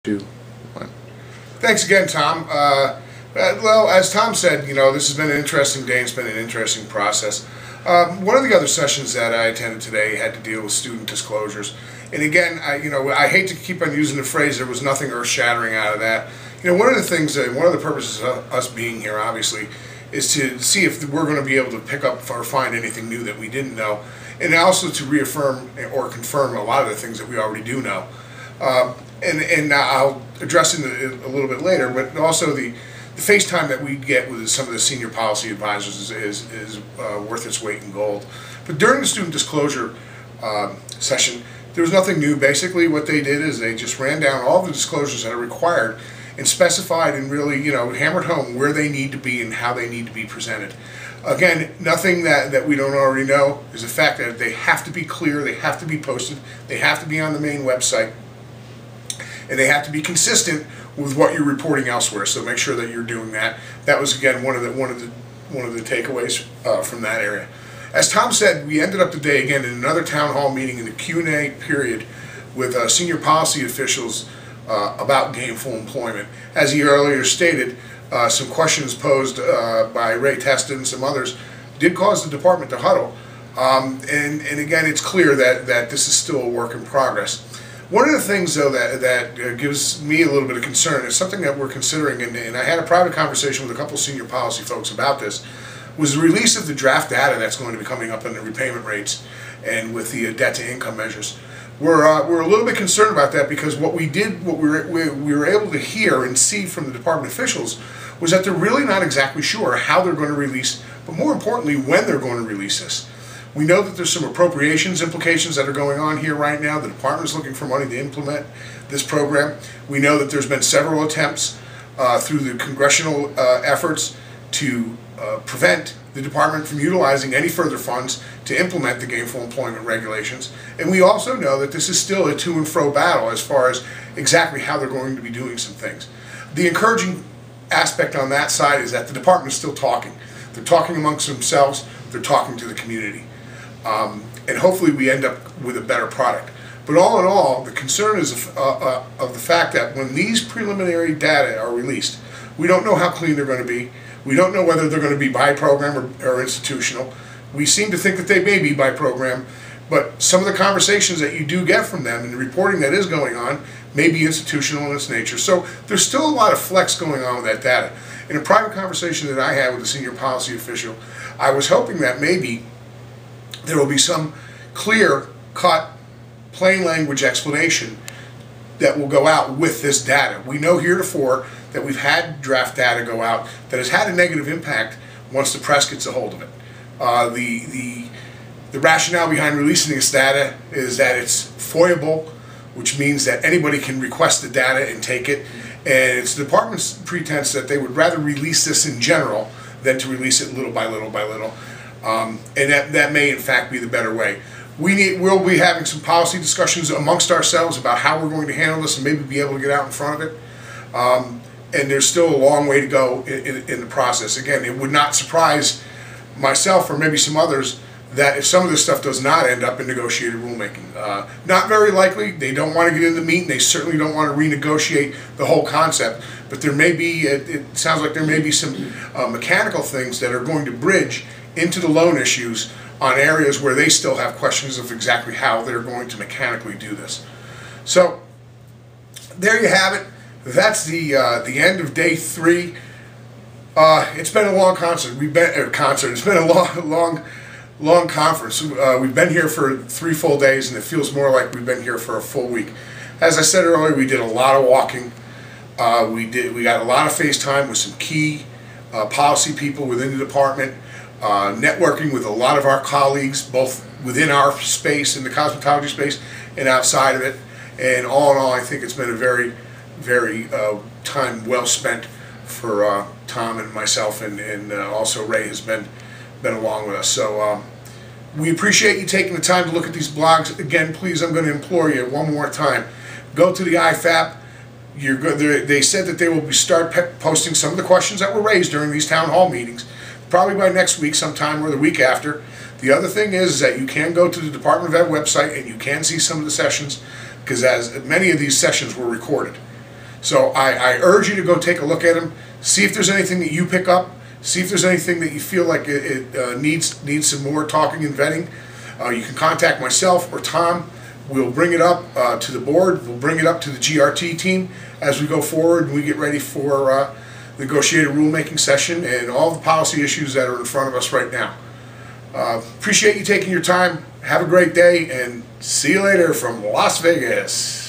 2, 1. Thanks again, Tom. Well, as Tom said, this has been an interesting day. It's been an interesting process. One of the other sessions that I attended today had to deal with student disclosures. And again, I hate to keep on using the phrase, there was nothing earth-shattering out of that. One of the things, one of the purposes of us being here, obviously, is to see if we're going to be able to pick up or find anything new that we didn't know, and also to reaffirm or confirm a lot of the things that we already do know. And I'll address it a little bit later, but also the FaceTime that we get with some of the senior policy advisors is worth its weight in gold. But during the student disclosure session, there was nothing new. Basically, what they did is they just ran down all the disclosures that are required and specified and really, hammered home where they need to be and how they need to be presented. Again, nothing that we don't already know is the fact that they have to be clear, they have to be posted, they have to be on the main website, and they have to be consistent with what you're reporting elsewhere. So make sure that you're doing that. That was again one of the takeaways from that area. As Tom said, we ended up today again in another town hall meeting in the Q&A period with senior policy officials about gainful employment. As he earlier stated, some questions posed by Ray Testa and some others did cause the department to huddle. And again, it's clear that this is still a work in progress. One of the things, though, that gives me a little bit of concern is something that we're considering, and I had a private conversation with a couple senior policy folks about this, was the release of the draft data that's going to be coming up on the repayment rates and with the debt-to-income measures. We're a little bit concerned about that because what we were able to hear and see from the department officials was that they're really not exactly sure how they're going to release, but more importantly, when they're going to release this. We know that there's some appropriations implications that are going on here right now. The department is looking for money to implement this program. We know that there's been several attempts through the congressional efforts to prevent the department from utilizing any further funds to implement the gainful employment regulations. And we also know that this is still a to and fro battle as far as exactly how they're going to be doing some things. The encouraging aspect on that side is that the department is still talking. They're talking amongst themselves, they're talking to the community. And hopefully we end up with a better product. But all in all, the concern is of the fact that when these preliminary data are released, we don't know how clean they're going to be. We don't know whether they're going to be by program or institutional. We seem to think that they may be by program, but some of the conversations that you do get from them and the reporting that is going on may be institutional in its nature. So there's still a lot of flex going on with that data. In a private conversation that I had with a senior policy official, I was hoping that maybe there will be some clear-cut, plain language explanation that will go out with this data. We know heretofore that we've had draft data go out that has had a negative impact once the press gets a hold of it. The rationale behind releasing this data is that it's FOIable, which means that anybody can request the data and take it. And it's the department's pretense that they would rather release this in general than to release it little by little by little. And that may in fact be the better way. We'll be having some policy discussions amongst ourselves about how we're going to handle this and maybe be able to get out in front of it. And there's still a long way to go in the process. Again, it would not surprise myself or maybe some others that if some of this stuff does not end up in negotiated rulemaking. Not very likely. They don't want to get into the meat, and they certainly don't want to renegotiate the whole concept. But there may be, it sounds like there may be some mechanical things that are going to bridge into the loan issues on areas where they still have questions of exactly how they're going to mechanically do this. So there you have it. That's the end of day 3. It's been a long concert. It's been a long conference. We've been here for 3 full days, and it feels more like we've been here for a full week. As I said earlier, we did a lot of walking. We got a lot of FaceTime with some key policy people within the department. Networking with a lot of our colleagues, both within our space, in the cosmetology space, and outside of it. And all in all, I think it's been a very, very time well spent for Tom and myself, and also Ray has been along with us. So we appreciate you taking the time to look at these blogs. Again, please, I'm going to implore you one more time. Go to the IFAP. They said that they will start posting some of the questions that were raised during these town hall meetings, probably by next week sometime or the week after. The other thing is that you can go to the Department of Ed website and you can see some of the sessions, because as many of these sessions were recorded. So I urge you to go take a look at them, see if there's anything that you pick up, see if there's anything that you feel like it needs some more talking and vetting. You can contact myself or Tom. We'll bring it up to the board. We'll bring it up to the GRT team as we go forward and we get ready for negotiated rulemaking session and all the policy issues that are in front of us right now. Appreciate you taking your time. Have a great day and see you later from Las Vegas.